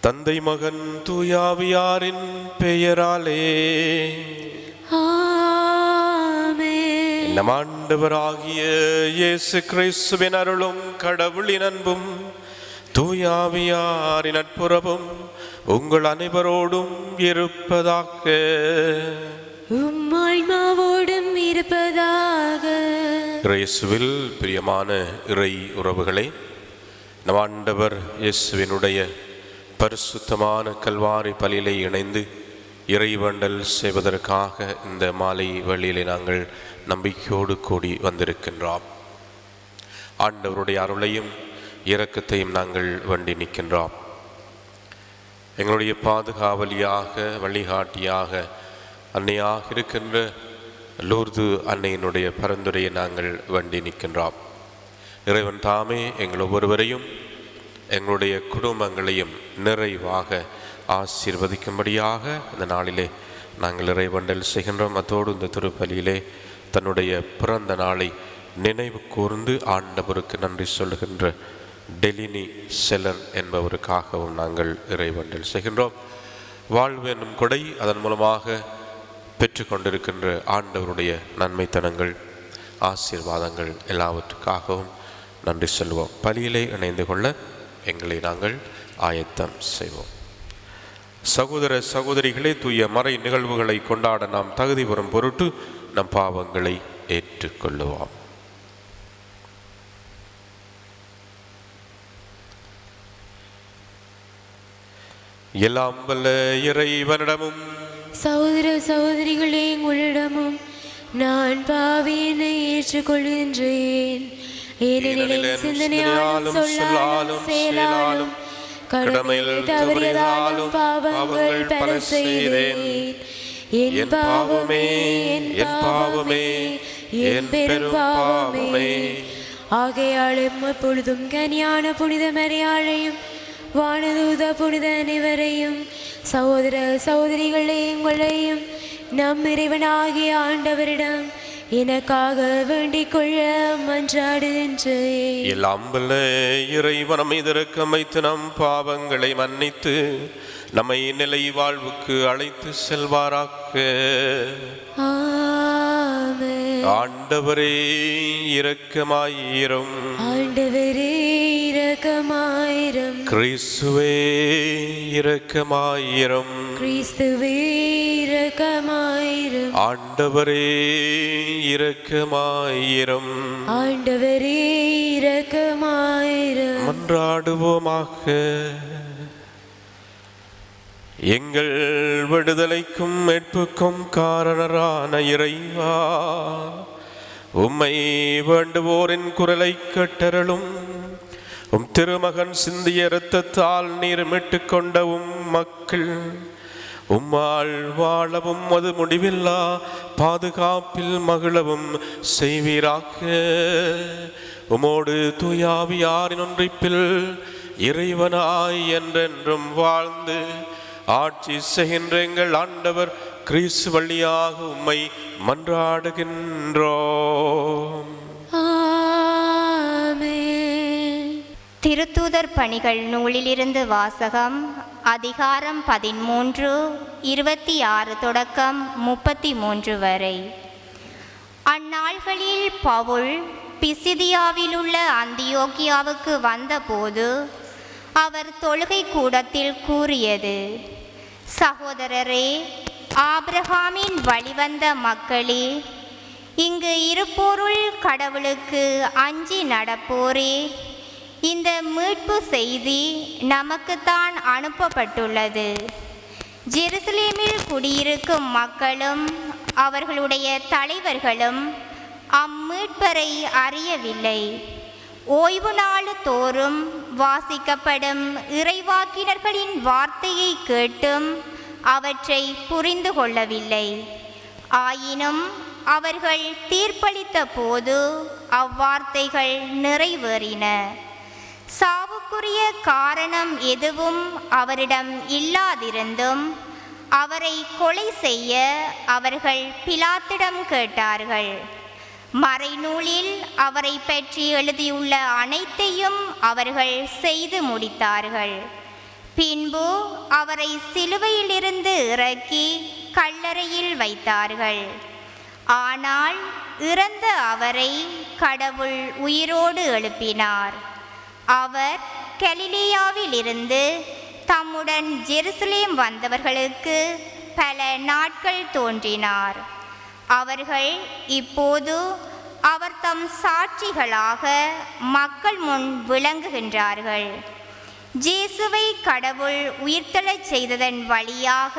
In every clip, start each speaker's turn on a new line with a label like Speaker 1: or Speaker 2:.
Speaker 1: தந்தை மகன் தூயாவியாரின் பெயராலே
Speaker 2: ஆமென்.
Speaker 1: நம் ஆண்டவராகிய இயேசு கிறிஸ்துவின் அருளும் கடவுளின் அன்பும் தூயாவியாரின் நட்புறவும் உங்கள் அனைவரோடும் இருப்பதாக.
Speaker 2: உம்மான்மாவோடும் இருப்பதாக.
Speaker 1: இயேசுவில் பிரியமான இறை உறவுகளே, நம் ஆண்டவர் இயேசுவினுடைய பரிசுத்தமான கல்வாரி பலியிலே இணைந்து இறைவேண்டல் செய்வதற்காக இந்த மாலை வேளையிலே நாங்கள் நம்பிக்கையோடு கூடி வந்திருக்கின்றோம். ஆண்டவருடைய அருளையும் இரக்கத்தையும் நாங்கள் வேண்டி நிற்கின்றோம். எங்களுடைய பாதுகாவலியாக வழிகாட்டியாக அன்னையாக இருக்கின்ற லூர்து அன்னையினுடைய பரிந்துரையை நாங்கள் வேண்டி நிற்கின்றோம். இறைவன் தாமே எங்கள் ஒவ்வொருவரையும் எங்களுடைய குடும்பங்களையும் நிறைவாக ஆசீர்வதிக்கும்படியாக இந்த நாளிலே நாங்கள் இறைவேண்டல் செய்கின்றோம். அத்தோடு இந்த திருப்பலியிலே தன்னுடைய பிறந்த நாளை நினைவு கூர்ந்து ஆண்டவருக்கு நன்றி சொல்லுகின்ற டெலினி செலர் என்பவருக்காகவும் நாங்கள் இறைவேண்டல் செய்கின்றோம். வாழ்வு என்னும் கொடை, அதன் மூலமாக பெற்றுக்கொண்டிருக்கின்ற ஆண்டவருடைய நன்மைத்தனங்கள் ஆசீர்வாதங்கள் எல்லாவற்றுக்காகவும் நன்றி சொல்வோம். பலியிலே இணைந்து கொள்ள எங்களை நாங்கள் ஆயத்தம் செய்வோம். சகோதர சகோதரிகளே, தூய மறை நிகழ்வுகளை கொண்டாட நாம் தகுதி பெறும் பொருட்டு நம் பாவங்களை ஏற்றுக்கொள்ளுவோம். எல்லாம் வல்ல இறைவனிடமும்
Speaker 2: சகோதர சகோதரிகளே, உங்களிடமும் நான் பாவியினை ஏற்றுக்கொள்கின்றேன். ஏனெனில் சிந்தனையாலும் சொல்லாலும் செயலாலும் கடமையில் தவறியதாலும் பாவங்கள் பல செய்தேன். என் பாவமே, என் பாவமே, என் பெரும் பாவமே. ஆகையாலும் எப்பொழுதும் கனியான புனித மரியாளையும் வானதூத புனித அனைவரையும் சகோதர சகோதரிகளே உங்களையும் நம் இறைவனாகிய ஆண்டவரிடம் எனக்காக வேண்டிக் கொள்ள மன்றாடுகின்றேன்.
Speaker 1: எல்லாம் வல்ல இறைவன் மீது இரக்கம் வைத்து நம் பாவங்களை மன்னித்து நம்மை நிலை வாழ்வுக்கு அழைத்து செல்வாராக.
Speaker 2: ஆமென்.
Speaker 1: ஆண்டவரே இரக்கமாயிரும்.
Speaker 2: ஆண்டவரே இரக்கமாயிரும்.
Speaker 1: கிறிஸ்துவே இரக்கமாயிரும்.
Speaker 2: கிறிஸ்துவே இரக்கமாயிரும்.
Speaker 1: ஆண்டவரே இரக்கமாயிரும்.
Speaker 2: ஆண்டவரே இரக்கமாயிரும்.
Speaker 1: மன்றாடுவோமாக. எங்கள் விடுதலைக்கும் மீட்புக்கும் காரணரான இறைவா, உம்மை வேண்டுவோரின் குரலை கேட்டருளும். உம் திருமகன் சிந்திய இரத்தத்தால் நீர் மீட்டுக் கொண்ட உம் மக்கள் உம்மால் வாழவும் அது முடிவில்லா பாதுகாப்பில் மகிழவும் செய்வீராக. உமோடு தூயாவியாரின் ஒன்றிப்பில் இறைவனாய் என்றென்றும் வாழ்ந்து ஆட்சி செய்கின்ற எங்கள் ஆண்டவர் கிறிஸ்து வழியாக உம்மை மன்றாடுகின்றோம்.
Speaker 2: ஆமென்.
Speaker 3: திருத்தூதர் பணிகள் நூலிலிருந்து வாசகம். அதிகாரம் 13 26 தொடக்கம் 33 வரை. அந்நாள்களில் பவுல் பிசிதியாவில் உள்ள அந்தியோக்கியாவுக்கு வந்தபோது அவர் தொழுகை கூடத்தில் கூறியது: சகோதரரே, ஆபிரகாமின் வழிவந்த மக்களே, இங்கு இருப்போருள் கடவுளுக்கு அஞ்சி நடப்போரே, இந்த மீட்பு செய்தி நமக்குத்தான் அனுப்பப்பட்டுள்ளது. ஜெருசலேமில் குடியிருக்கும் மக்களும் அவர்களுடைய தலைவர்களும் அம்மீட்பரை அறியவில்லை. ஓய்வு நாள் தோறும் வாசிக்கப்படும் இறைவாக்கினர்களின் வார்த்தையை கேட்டும் அவற்றை புரிந்து கொள்ளவில்லை. ஆயினும் அவர்கள் தீர்ப்பளித்த போது அவ்வார்த்தைகள் நிறைவேறின. சாவுக்குரிய காரணம் எதுவும் அவரிடம் இல்லாதிருந்தும் அவரை கொலை செய்ய அவர்கள் பிலாத்திடம் கேட்டார்கள். மறைநூலில் அவரை பற்றி எழுதியுள்ள அனைத்தையும் அவர்கள் செய்து முடித்தார்கள். பின்பு அவரை சிலுவையிலிருந்து இறக்கி கல்லறையில் வைத்தார்கள். ஆனால் இறந்த அவரை கடவுள் உயிரோடு எழுப்பினார். அவர் கலிலேயாவிலிருந்து தம்முடன் ஜெருசலேம் வந்தவர்களுக்கு பல நாட்கள் தோன்றினார். அவர்கள் இப்போது அவர் தம் சாட்சிகளாக மக்கள் முன் விளங்குகின்றார்கள். இயேசுவை கடவுள் உயிர்த்தெழச் செய்ததன் வழியாக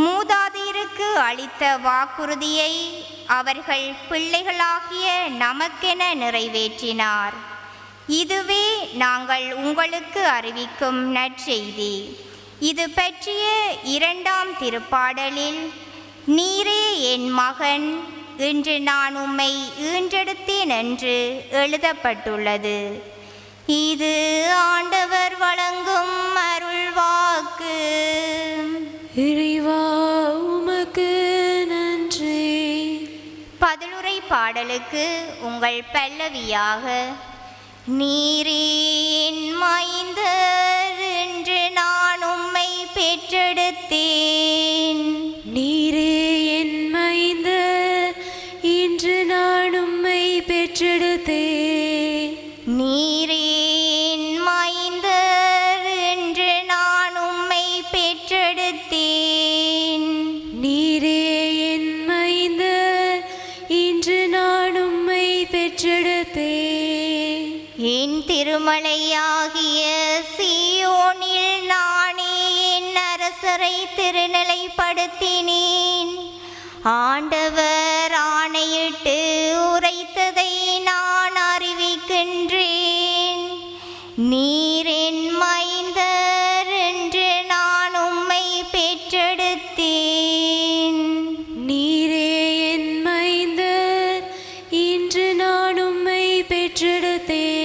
Speaker 3: மூதாதையருக்கு அளித்த வாக்குறுதியை அவர்கள் பிள்ளைகளாகிய நமக்கென நிறைவேற்றினார். இதுவே நாங்கள் உங்களுக்கு அறிவிக்கும் நற்செய்தி. இது பற்றிய 2ஆம் திருப்பாடலில் நீரே என் மகன், இன்று நான் உம்மை ஈன்றெடுத்தேன் என்று எழுதப்பட்டுள்ளது. இது ஆண்டவர் வழங்கும் அருள்வாக்கு.
Speaker 2: இறைவா உமக்கு நன்றி.
Speaker 3: பதிலுரை பாடலுக்கு உங்கள் பல்லவியாக நீரே என் மைந்தர், இன்று நான் உம்மை பெற்றெடுத்தேன்.
Speaker 2: நீரே என் மைந்தர், இன்று நான் உம்மை பெற்றெடுத்தேன்.
Speaker 3: நீரே என் மைந்தர், இன்று நான் உம்மை பெற்றெடுத்தேன்.
Speaker 2: நீரே என் மைந்தர், இன்று நான் உம்மை பெற்றெடுத்தேன்.
Speaker 3: என் திருமலையாகிய சீயோனில் நானே என் அரசரை திருநிலைப்படுத்தினேன். ஆண்டவர் ஆணையிட்டு உரைத்ததை நான் அறிவிக்கின்றேன். நீர் என் மைந்தர், என்று நான் உம்மை பெற்றெடுத்தேன்.
Speaker 2: நீரே என் மைந்தர், இன்று நான் உம்மை பெற்றெடுத்தேன்.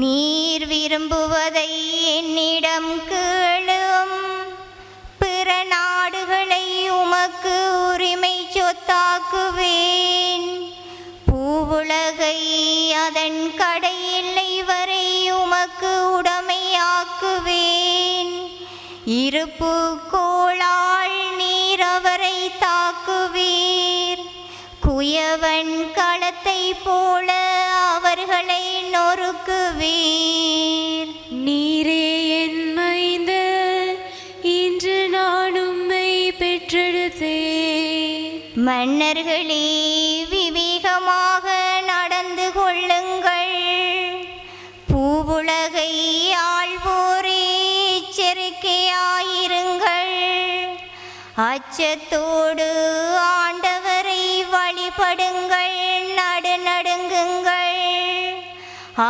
Speaker 3: நீர் விரும்புவதை என்னிடம் கேளும். பிற நாடுகளை உமக்கு உரிமை சொத்தாக்குவேன். பூவுலகை அதன் கடை எல்லை வரை உமக்கு உடைமையாக்குவேன். இருப்பு கோளால் நீர் அவரை தாக்குவீர். குயவன் களத்தை போல அவர்களை நொறுக்குவீர்.
Speaker 2: நீரே என் மைந்தர், இன்று நான் உம்மை பெற்றெடுத்தேன்.
Speaker 3: மன்னர்களே, விவேகமாக நடந்து கொள்ளுங்கள். பூவுலகை ஆள்வோரே, எச்சரிக்கையாயிருங்கள். அச்சத்தோடு ஆண்டவரை வழிபடுங்கள், நடுநடுங்குங்கள்.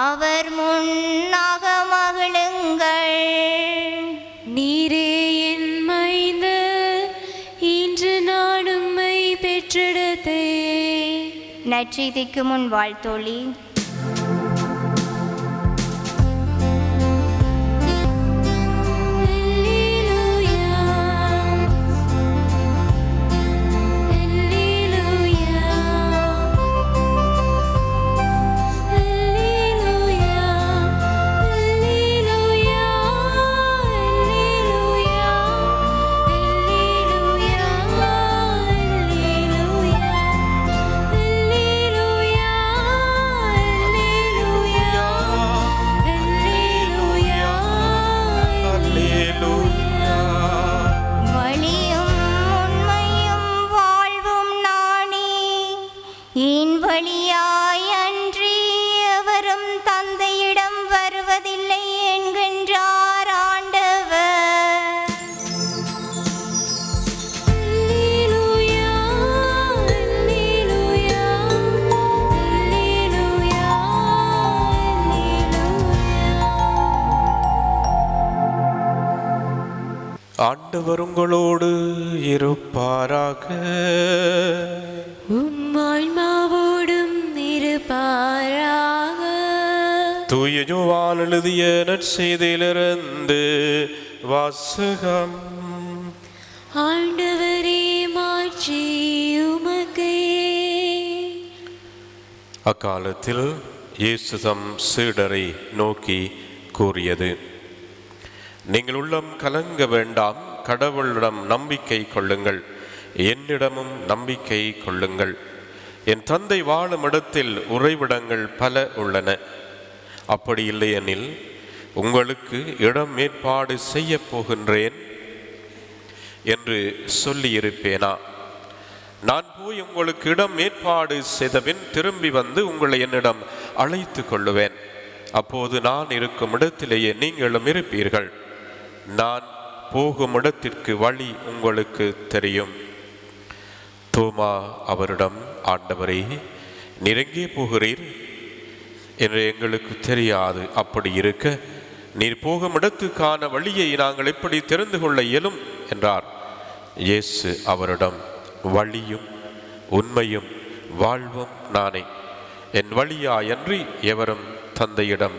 Speaker 3: அவர் முன்னாக மகிழுங்கள்.
Speaker 2: நீரே என் மைந்தர், இன்று நான் உம்மை பெற்றெடுத்தேன்.
Speaker 3: நற்செய்திக்கு முன் வாழ்த்தோழி.
Speaker 1: ஆண்டவர் உங்களோடு இருப்பாராக.
Speaker 2: உம் ஆன்மாவோடும் இருப்பாராக.
Speaker 1: தூய யோவான் எழுதிய நற்செய்தியிலிருந்து வாசகம்.
Speaker 2: ஆண்டவரே, மாட்சி உமக்கே.
Speaker 1: அக்காலத்தில் இயேசு தம் சீடரை நோக்கி கூறியது: நீங்கள் உள்ளம் கலங்க வேண்டாம், கடவுளிடம் நம்பிக்கை கொள்ளுங்கள், என்னிடமும் நம்பிக்கை கொள்ளுங்கள். என் தந்தை வாழும் இடத்தில் உறைவிடங்கள் பல உள்ளன. அப்படி இல்லையெனில் உங்களுக்கு இடம் ஏற்பாடு செய்ய போகின்றேன் என்று சொல்லியிருப்பேனா? நான் போய் உங்களுக்கு இடம் ஏற்பாடு செய்தபின் திரும்பி வந்து உங்களை என்னிடம் அழைத்து கொள்ளுவேன். அப்போது நான் இருக்கும் இடத்திலேயே நீங்களும் இருப்பீர்கள். நான் போகும் இடத்திற்கு வழி உங்களுக்கு தெரியும். தோமா அவரிடம், ஆண்டவரே, நீர் எங்கே போகிறீர் என்று எங்களுக்கு தெரியாது. அப்படி இருக்க நீர் போகும் இடத்துக்கான வழியை நாங்கள் எப்படி தெரிந்து கொள்ள இயலும் என்றார். இயேசு அவரிடம், வழியும் உண்மையும் வாழ்வும் நானே. என் வழியாயன்றி எவரும் தந்தையிடம்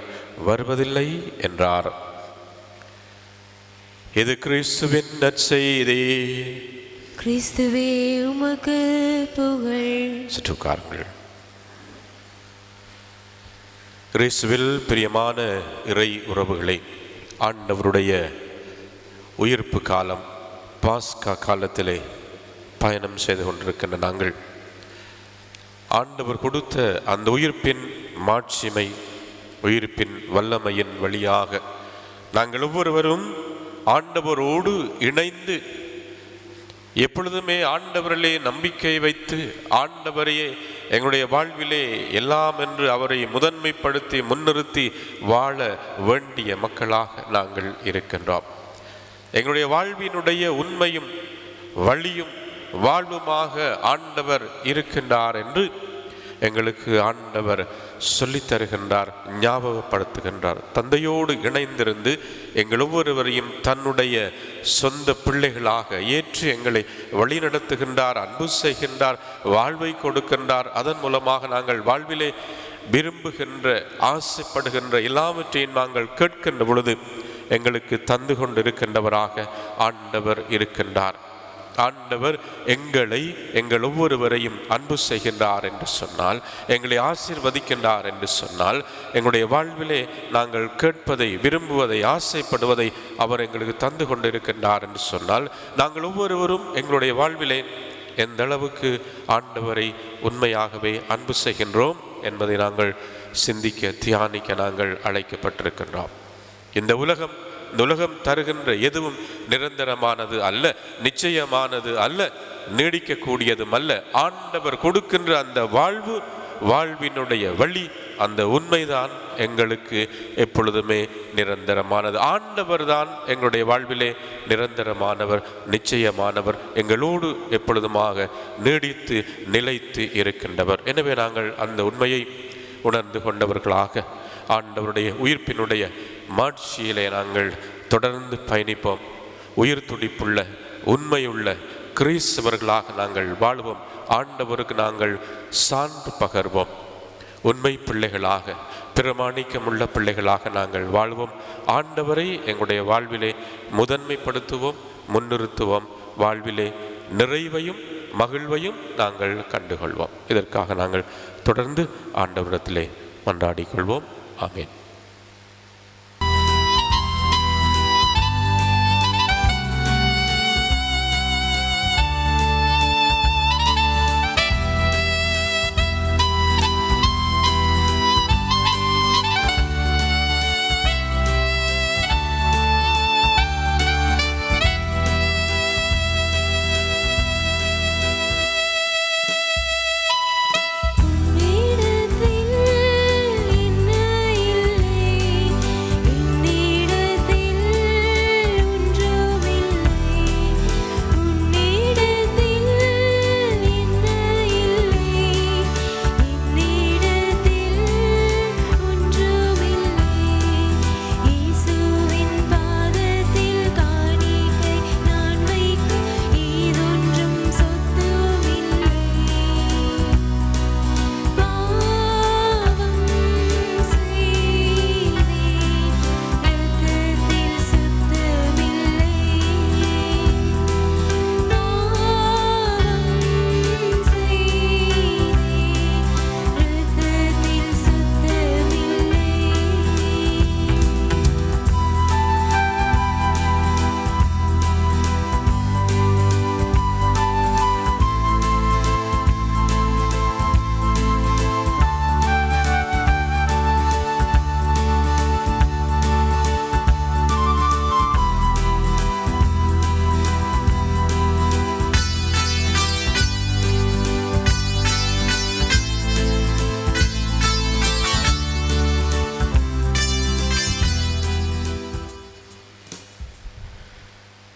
Speaker 1: வருவதில்லை என்றார். இது கிறிஸ்துவின் நற்செய்தி.
Speaker 2: கிறிஸ்துவே உமக்கு புகழ்.
Speaker 1: சுற்றுக்காரங்கள், கிறிஸ்துவில் பிரியமான இறை உறவுகளை, ஆண்டவருடைய உயிர்ப்பு காலம் பாஸ்கா காலத்திலே பயணம் செய்து கொண்டிருக்கின்ற நாங்கள் ஆண்டவர் கொடுத்த அந்த உயிர்ப்பின் மாட்சிமை, உயிர்ப்பின் வல்லமையின் வழியாக நாங்கள் ஒவ்வொருவரும் ஆண்டவரோடு இணைந்து எப்பொழுதுமே ஆண்டவரிலே நம்பிக்கை வைத்து ஆண்டவரையே எங்களுடைய வாழ்விலே எல்லாம் என்று அவரை முதன்மைப்படுத்தி முன்னிறுத்தி வாழ வேண்டிய மக்களாக நாங்கள் இருக்கின்றோம். எங்களுடைய வாழ்வினுடைய உண்மையும் வழியும் வாழ்வுமாக ஆண்டவர் இருக்கின்றார் என்று எங்களுக்கு ஆண்டவர் சொல்லித் தருகின்றார், ஞாபகப்படுத்துகின்றார். தந்தையோடு இணைந்திருந்து எங்கள் ஒவ்வொருவரையும் தன்னுடைய சொந்த பிள்ளைகளாக ஏற்று எங்களை வழிநடத்துகின்றார், அன்பு செய்கின்றார், வாழ்வை கொடுக்கின்றார். அதன் மூலமாக நாங்கள் வாழ்விலே விரும்புகின்ற, ஆசைப்படுகின்ற எல்லாவற்றையும் நாங்கள் கேட்கின்ற பொழுது எங்களுக்கு தந்து கொண்டிருக்கின்றவராக ஆண்டவர் இருக்கின்றார். ஆண்டவர் எங்கள் ஒவ்வொருவரையும் அன்பு செய்கின்றார் என்று சொன்னால், எங்களை ஆசீர்வதிக்கின்றார் என்று சொன்னால், எங்களுடைய வாழ்விலே நாங்கள் கேட்பதை, விரும்புவதை, ஆசைப்படுவதை அவர் எங்களுக்கு தந்து கொண்டிருக்கின்றார் என்று சொன்னால், நாங்கள் ஒவ்வொருவரும் எங்களுடைய வாழ்விலே எந்த அளவுக்கு ஆண்டவரை உண்மையாகவே அன்பு செய்கின்றோம் என்பதை நாங்கள் சிந்திக்க, தியானிக்க நாங்கள் அழைக்கப்பட்டிருக்கின்றோம். இந்த உலகம் தருகின்ற எதுவும் நிரந்தரமானது அல்ல, நிச்சயமானது அல்ல, நீடிக்கக்கூடியதும் அல்ல. ஆண்டவர் கொடுக்கின்ற அந்த வாழ்வினுடைய வழி, அந்த உண்மைதான் எங்களுக்கு எப்பொழுதுமே நிரந்தரமானது. ஆண்டவர் தான் எங்களுடைய வாழ்விலே நிரந்தரமானவர், நிச்சயமானவர், எங்களோடு எப்பொழுதுமாக நீடித்து நிலைத்து இருக்கின்றவர். எனவே நாங்கள் அந்த உண்மையை உணர்ந்து கொண்டவர்களாக ஆண்டவருடைய உயிர்ப்பினுடைய மாட்சியிலே நாங்கள் தொடர்ந்து பயணிப்போம். உயிர் துடிப்புள்ள, உண்மையுள்ள கிறிஸ்தவர்களாக நாங்கள் வாழ்வோம். ஆண்டவருக்கு நாங்கள் சான்று பகர்வோம். உண்மை பிள்ளைகளாக, பிரமாணிக்கமுள்ள பிள்ளைகளாக நாங்கள் வாழ்வோம். ஆண்டவரை எங்களுடைய வாழ்விலே முதன்மைப்படுத்துவோம், முன்னிறுத்துவோம். வாழ்விலே நிறைவையும் மகிழ்வையும் நாங்கள் கண்டுகொள்வோம். இதற்காக நாங்கள் தொடர்ந்து ஆண்டவரிடத்திலே மன்றாடிக் கொள்வோம். ஆமென்.
Speaker 2: உன்னிடத்தில் என்ன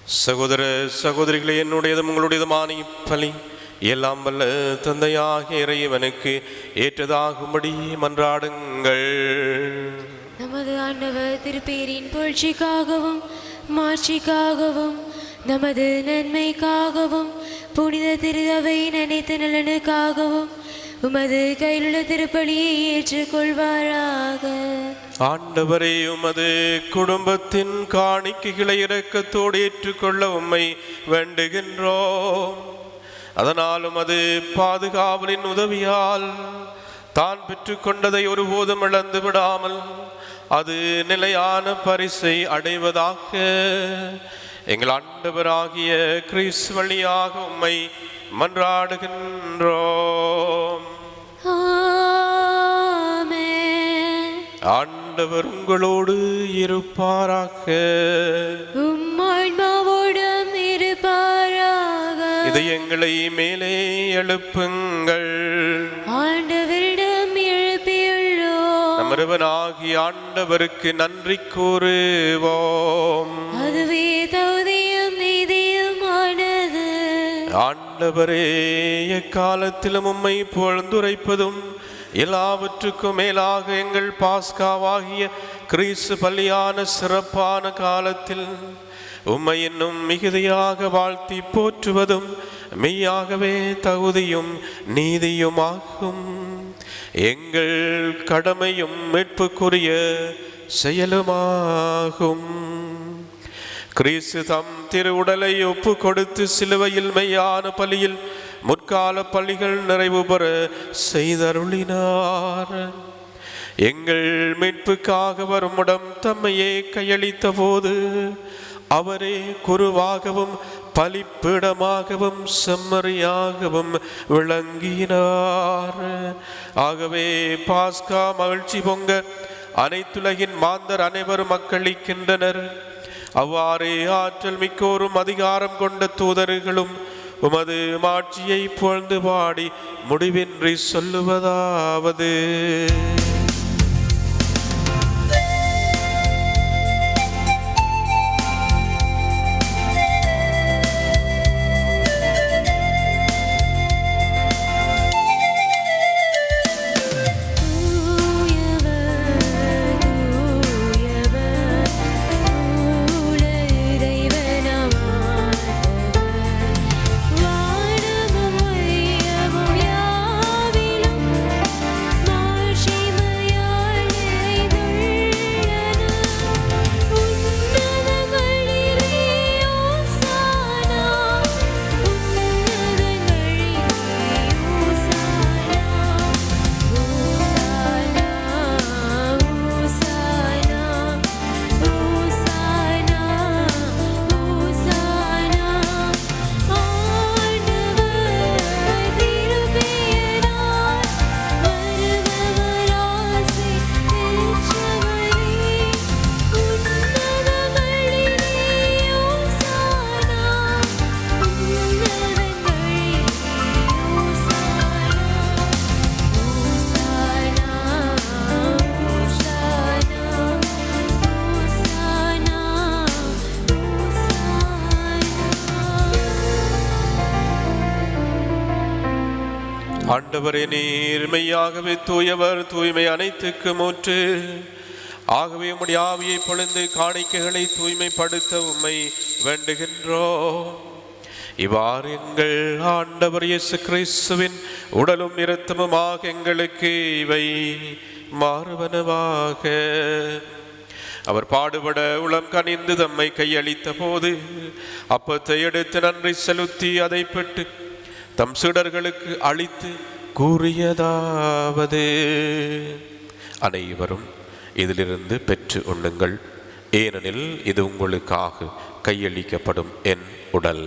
Speaker 1: சகோதர சகோதரிகளே, என்னுடையதும் உங்களுடையதுமான இப்பலி எல்லாம் வல்ல தந்தையாகிய இறைவனுக்கு ஏற்றதாகும்படி மன்றாடுங்கள்.
Speaker 2: நமது ஆண்டவர் திருப்பேரின் புகழ்ச்சிக்காகவும் மாட்சிக்காகவும் நமது நன்மைக்காகவும் புனித திருஅவையின் அனைத்து நலனுக்காகவும் உமது கையிலுள்ள திருப்பலியை ஏற்றுக்கொள்வாராக.
Speaker 1: ஆண்டவரே, உமது குடும்பத்தின் காணிக்கைகளை இரக்கத்தோடு ஏற்றுக்கொள்ள உம்மை வேண்டுகின்றோம். அதனால் உமது பாதுகாவலின் உதவியால் தான் பெற்றுக்கொண்டதை ஒருபோதும் இழந்து விடாமல் அது நிலையான பரிசை அடைவதாக எங்கள் ஆண்டவராகிய கிறிஸ்து வழியாக உம்மை மன்றாடுகின்றோம்.
Speaker 2: ஆமென்.
Speaker 1: ஆண்டவர் உங்களோடு இருப்பாராக.
Speaker 2: உம் ஆன்மாவோடும் இருப்பாராக.
Speaker 1: இதயங்களை மேலே எழுப்புங்கள்.
Speaker 2: ஆண்டவரிடம் எழுப்பியுள்ளோம்.
Speaker 1: நம் இறைவனாகிய ஆண்டவருக்கு நன்றி கூறுவோம்.
Speaker 2: அதுவே தகுதியும் நீதியுமானது.
Speaker 1: ஆண்டவரே, எக்காலத்திலும் உம்மை புகழ்ந்துரைப்பதும் எல்லாவற்றுக்கும் மேலாக எங்கள் பாஸ்காவாகிய கிறிஸ்து பலியான சிறப்பான காலத்தில் உம்மை இன்னும் மிகுதியாக வாழ்த்தி போற்றுவதும் மெய்யாகவே தகுதியும் நீதியுமாகும். எங்கள் கடமையும் மீட்புக்குரிய செயலுமாகும். கிறிஸ்து தம் திருவுடலை ஒப்பு கொடுத்து சிலுவையில் மெய்யான பலியில் முற்கால பலிகள் நிறைவு பெற செய்தருளினார். எங்கள் மீட்புக்காக வருமிடம் தம்மையே கையளித்த போது அவரே குருவாகவும் பலிப்பீடமாகவும் செம்மறியாகவும் விளங்கினார். ஆகவே பாஸ்கா மகிழ்ச்சி பொங்க அனைத்துலகின் மாந்தர் அனைவரும் மக்களிக்கின்றனர். அவ்வாறே ஆற்றல் மிக்கோரும் அதிகாரம் கொண்ட தூதர்களும் உமது மாட்சியை புகழ்ந்து பாடி முடிவின்றி சொல்லுவதாவது: ஆண்டவரே, நீர் மெய்யாகவே தூயவர், தூய்மை அனைத்துக்கும் ஊற்று. ஆகவே உம்முடைய ஆவியை பொழிந்து காணிக்கைகளை தூய்மைப்படுத்த உம்மை வேண்டுகின்றோம். இவ்வாறு எங்கள் ஆண்டவர் இயேசு கிறிஸ்துவின் உடலும் இரத்தமுமாக எங்களுக்கு இவை மாறுவனவாக. அவர் பாடுபட உளம் கனிந்து தம்மை கையளித்த போது அப்பத்தை எடுத்து நன்றி செலுத்தி அதை பெற்று தம் சீடர்களுக்கு அளித்து கூறியதாவது: அனைவரும் இதிலிருந்து பெற்று உண்ணுங்கள், ஏனெனில் இது உங்களுக்காக கையளிக்கப்படும் என் உடல்.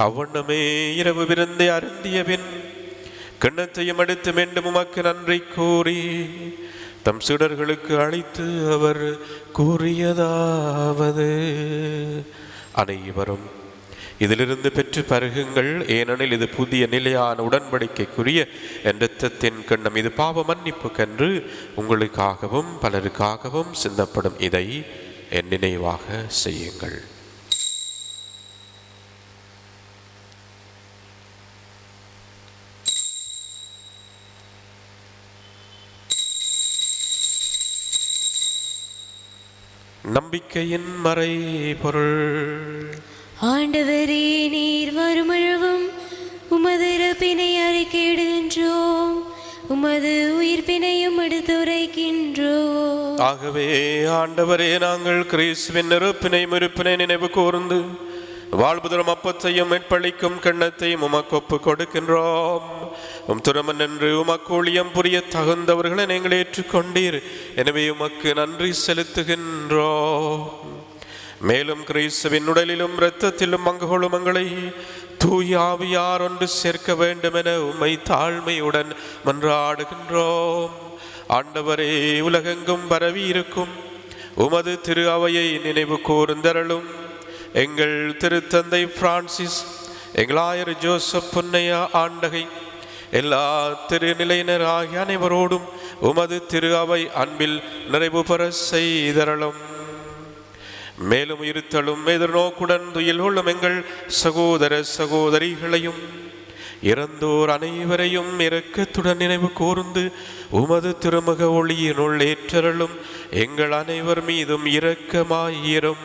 Speaker 1: அவ்வண்ணமே இரவு விருந்தை அருந்திய பின் கிண்ணத்தையும் எடுத்து மீண்டும் உமக்கு நன்றி கூறி தம் சீடர்களுக்கு அழைத்து அவர் கூறியதாவது: அனைவரும் இதிலிருந்து பெற்று பருகுங்கள், ஏனெனில் இது புதிய நிலையான உடன்படிக்கைக்குரிய என் இரத்தத்தின் கிண்ணம். இது பாவ மன்னிப்புக்கென்று உங்களுக்காகவும் பலருக்காகவும் சிந்தப்படும். இதை என் நினைவாக செய்யுங்கள். நம்பிக்கையின் மறை பொருள்.
Speaker 2: ஆண்டவரே, நீர் வருமளவும் உமது இறப்பினை அறிக்கையிடுகின்றோம், உமது உயிர்ப்பினையும் எடுத்துரைக்கின்றோம்.
Speaker 1: ஆகவே ஆண்டவரே, நாங்கள் கிறிஸ்துவின் இறப்பினை இருப்பினை நினைவு கூர்ந்து வாழ்வுதரும் அப்பத்தையும் மீட்பளிக்கும் கிண்ணத்தையும் உமக்கு ஒப்புக் கொடுக்கின்றோம். திருமன் என்று உமக்கு ஊழியம் புரிய தகுந்தவர்களை நீங்கள் ஏற்றுக்கொண்டீர். எனவே உமக்கு நன்றி செலுத்துகின்றோம். மேலும் கிறிஸ்துவின் உடலிலும் இரத்தத்திலும் பங்கு கொள்ளும் எங்களை தூய ஆவியார் ஒன்று சேர்க்க வேண்டும் என உம்மை தாழ்மையுடன் மன்றாடுகின்றோம். ஆண்டவரே, உலகெங்கும் பரவி இருக்கும் உமது திரு அவையை நினைவு கூர்ந்தருளும். எங்கள் திருத்தந்தை பிரான்சிஸ், எங்களாயர் ஜோசப் புன்னையா ஆண்டகை, எல்லா திருநிலையினர் ஆகிய அனைவரோடும் உமது திரு அவை அன்பில் நிறைவு பெற செய்தருளும். மேலும் இருத்தலும் எதிர்நோக்குடன் துயில் கொள்ளும் எங்கள் சகோதர சகோதரிகளையும் இறந்தோர் அனைவரையும் இரக்கத்துடன் நினைவு கூர்ந்து உமது திருமுக ஒளியினுள் ஏற்றருளும். எங்கள் அனைவர் மீதும் இரக்கமாயிரும்.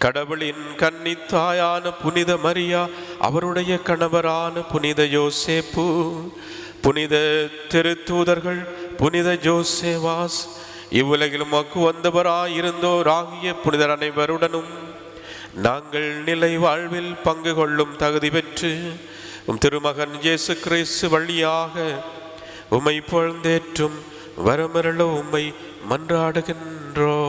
Speaker 1: கடவுளின் கன்னித்தாயான புனித மரியா, அவருடைய கணவரான புனித யோசேப்பு, புனித திருத்தூதர்கள், புனித ஜோசேவாஸ், இவ்வுலகிலும் மக்கு வந்தவராயிருந்தோர் ஆகிய புனிதர் அனைவருடனும் நாங்கள் நிலை வாழ்வில் பங்கு கொள்ளும் தகுதி பெற்று திருமகன் இயேசு கிறிஸ்து வழியாக உம்மை புகழ்ந்தேற்றும் வரமருள உம்மை மன்றாடுகின்றோம்.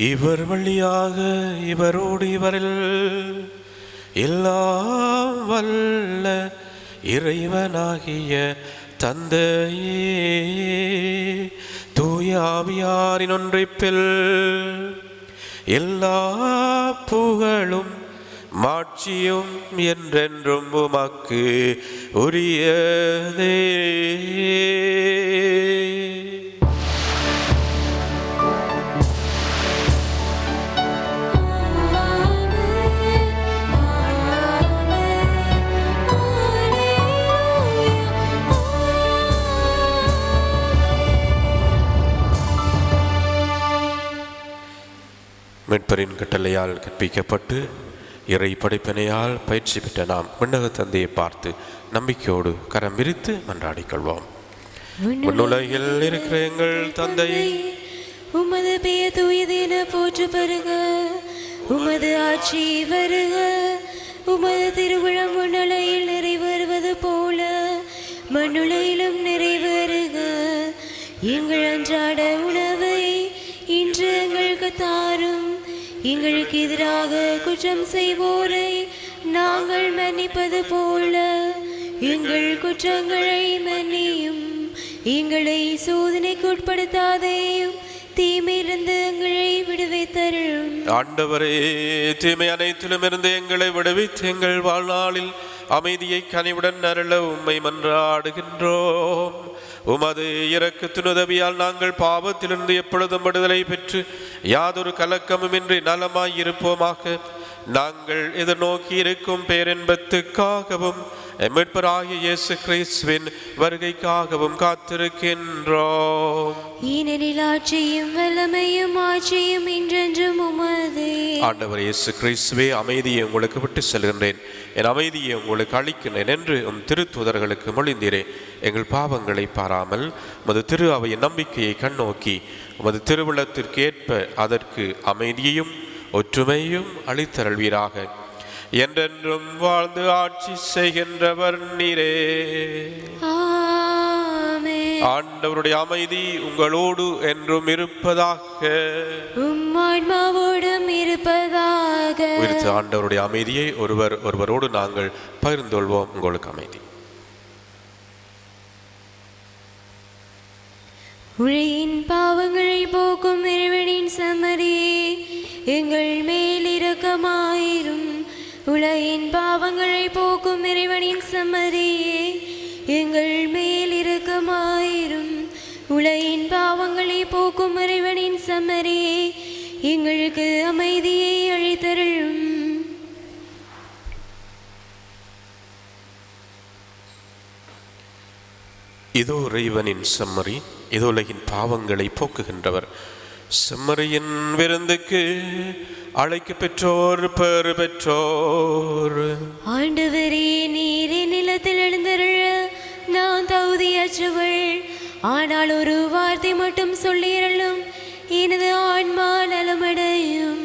Speaker 1: இவர் வழியாக இவரோடு இவரில் எல்லாம் வல்ல இறைவனாகிய தந்தையே, தூய ஆவியாரின் ஒன்றிப்பில் எல்லா புகழும் மாட்சியும் என்றென்றும் உமக்கு உரியதே. மீட்பரின் கட்டளையால் கற்பிக்கப்பட்டு இறை படைப்பினையால் பயிற்சி பெற்ற நாம் விண்ணக தந்தையை பார்த்து நம்பிக்கையோடு கரம் விரித்து மன்றாடிக்கொள்வோம். உலகில் இருக்கிற எங்கள் தந்தையை,
Speaker 2: உமது பெயர் தூயது என போற்று பெறுக. உமது ஆட்சி வருக. உமது திருவிழம் மண்ணுலகில் நிறைவேறுவது போல மண்ணுலகிலும் நிறைவேறுக. எங்கள் அன்றாட உணவை இன்று எங்களுக்கு தாரும். எங்களுக்கு எதிராக குற்றம் செய்வோரை நாங்கள் மன்னிப்பது போல எங்கள் குற்றங்களை மன்னியும். எங்களை சோதனைக்கு உட்படுத்தாதேயும், தீமையிலிருந்து எங்களை விடுவித்தருளும்.
Speaker 1: ஆண்டவரே, தீமை அனைத்திலும் இருந்து எங்களை விடுவித்து எங்கள் வாழ்நாளில் அமைதியை கனிவுடன் அருள உம்மை மன்றாடுகின்றோம். உமது இரக்கத்தின் உதவியால் நாங்கள் பாவத்திலிருந்து எப்பொழுதும் விடுதலை பெற்று யாதொரு கலக்கமுமின்றி நலமாயிருப்போமாக. நாங்கள் எதிர்நோக்கி இருக்கும் பேரின்பத்துக்காகவும் மீட்பராகிய இயேசு கிறிஸ்துவின் வருகைக்காகவும் காத்திருக்கின்றோம்.
Speaker 2: ஏனெனில் ஆட்சியும் வல்லமையும் ஆட்சியும் என்றென்றும் உமதே.
Speaker 1: ஆண்டவர் இயேசு கிறிஸ்துவே, அமைதியை உங்களுக்கு விட்டு செல்கின்றேன், என் அமைதியை உங்களுக்கு அளிக்கின்றேன் என்று உம் திருத்தூதர்களுக்கு மொழிந்தீரே. எங்கள் பாவங்களை பாராமல் உமது திரு அவையின் நம்பிக்கையை கண்ணோக்கி உமது திருவுள்ளத்திற்கு ஏற்ப அதற்கு அமைதியையும் ஒற்றுமையும் அளித்தருள்வீராக. என்றென்றும் வாழ்ந்து ஆட்சி செய்கின்றவர் நீரே.
Speaker 2: ஆமென்.
Speaker 1: ஆண்டவருடைய அமைதி உங்களோடு என்றும் இருப்பதாக.
Speaker 2: உம் ஆன்மாவோடும் இருப்பதாக.
Speaker 1: உயிர்த்த ஆண்டவருடைய அமைதியை ஒருவரோடு நாங்கள் பகிர்ந்து கொள்வோம். உங்களுக்கு அமைதி.
Speaker 2: உலகின் பாவங்களை போக்கும் இறைவனின் சமரியே எங்கள் மேல் இரக்கமாயிரும். உலகின் பாவங்களை போக்கும் இறைவனின் சமரியே எங்கள் மேல் இரக்கமாயிரும். உலகின் பாவங்களை போக்கும் இறைவனின் சமரியே எங்களுக்கு அமைதியை அளித்தருளும்.
Speaker 1: இதோ இறைவனின் செம்மறி, இதோ உலகின் பாவங்களை போக்குகின்றவர். செம்மறியின் விருந்துக்கு அழைக்க பெற்றோர் பெறு பெற்றோர்.
Speaker 2: ஆண்டவரே, நீரே நிலத்தில் எழுந்தருள நான் தகுதியற்றவள். ஆனால் ஒரு வார்த்தை மட்டும் சொல்லிரலும், எனது ஆன்மா நலமடையும்.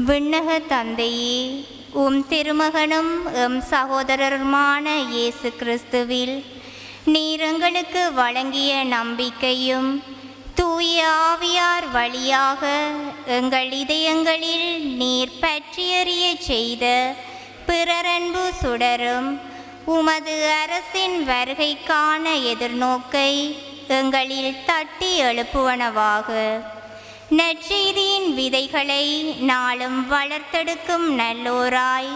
Speaker 3: விண்ணக தந்தையே, உம் திருமகனும் எம் சகோதரருமான இயேசு கிறிஸ்துவில் நீர் எங்களுக்கு வழங்கிய நம்பிக்கையும் தூய ஆவியார் வழியாக எங்கள் இதயங்களில் நீர் பற்றியறிய செய்த பிறரன்பு சுடரும் உமது அரசின் வருகைக்கான எதிர்நோக்கை எங்களில் தட்டி எழுப்புவனவாக. நற்செய்தியின் விதைகளை நாளும் வளர்த்தெடுக்கும் நல்லோராய்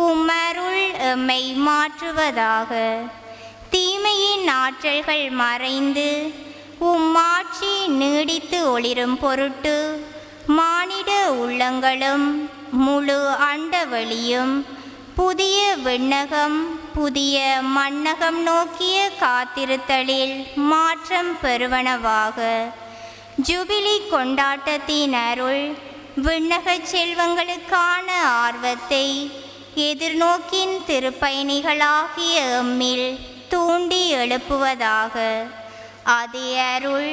Speaker 3: உம்மருள் எம்மை மாற்றுவதாக. தீமையின் ஆற்றல்கள் மறைந்து உம்மாட்சி நீடித்து ஒளிரும் பொருட்டு மானிட உள்ளங்களும் முழு அண்டவெளியும் புதிய விண்ணகம் புதிய மண்ணகம் நோக்கிய காத்திருத்தலில் மாற்றம் பெறுவனவாக. ஜூபிலி கொண்டாட்டத்தின் அருள் விண்ணகச் செல்வங்களுக்கான ஆர்வத்தை எதிர்நோக்கின் திருப்பயணிகளாகிய எம்மில் தூண்டி எழுப்புவதாக. அதே அருள்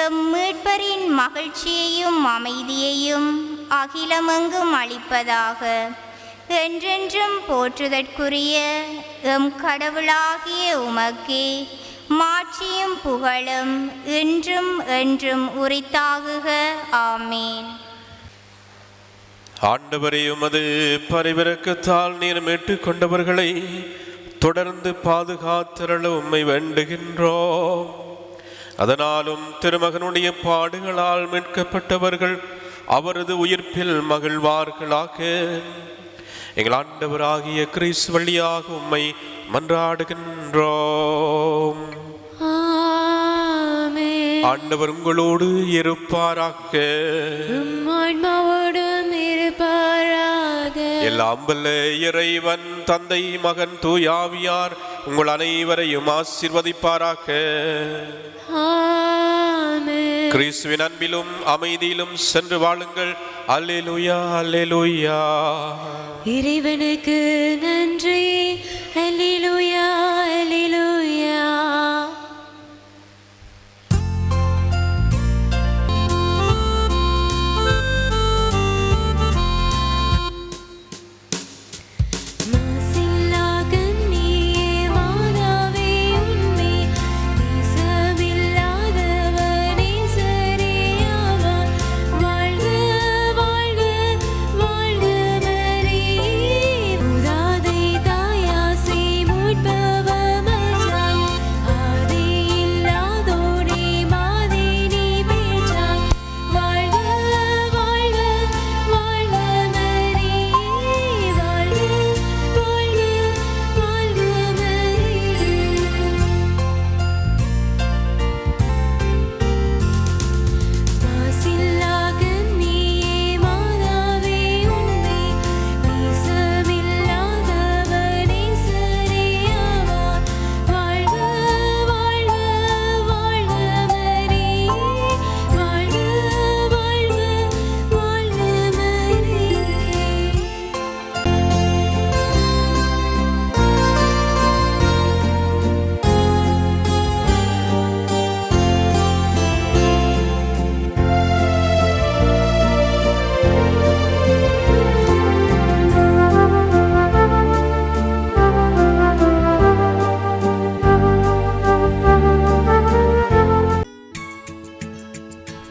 Speaker 3: எம் மீட்பரின் மகிழ்ச்சியையும் அமைதியையும் அகிலமெங்கும் அளிப்பதாக. என்றென்றும் போற்றுதற்குரிய எம் கடவுளாகிய உமக்கே மாட்சியும் புகழும் இன்றும் என்றும் உரித்தாகுக. ஆமீன்.
Speaker 1: ஆண்டவரே, உமது பரிவிரக்கத்தால் நீர் மீட்டுக் கொண்டவர்களை தொடர்ந்து பாதுகாத்திரள உம்மை வேண்டுகின்றோம். அதனாலும் திருமகனுடைய பாடுகளால் மீட்கப்பட்டவர்கள் அவரது உயிர்ப்பில் மகிழ்வார்களாக. எங்கள் ஆண்டவராகிய கிறிஸ்து வழியாக உம்மை மன்றாடுகின்றோம். ஆண்டவர் உங்களோடு இருப்பாராக. எல்லாம் வல்ல இறைவன் தந்தை, மகன், தூயாவியார் உங்கள் அனைவரையும் ஆசீர்வதிப்பாராக. கிறிஸ்துவின் அன்பிலும் அமைதியிலும் சென்று வாழுங்கள். அல்லேலூயா, அல்லேலூயா.
Speaker 2: இறைவனுக்கு நன்றி. அல்லேலூயா, அல்லேலூயா.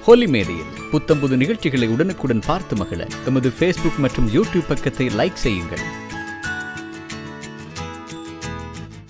Speaker 4: ஹோலி மேரியில் புத்தம்புது நிகழ்ச்சிகளை உடனுக்குடன் பார்த்து மகிழ எமது ஃபேஸ்புக் மற்றும் யூடியூப் பக்கத்தை லைக் செய்யுங்கள்.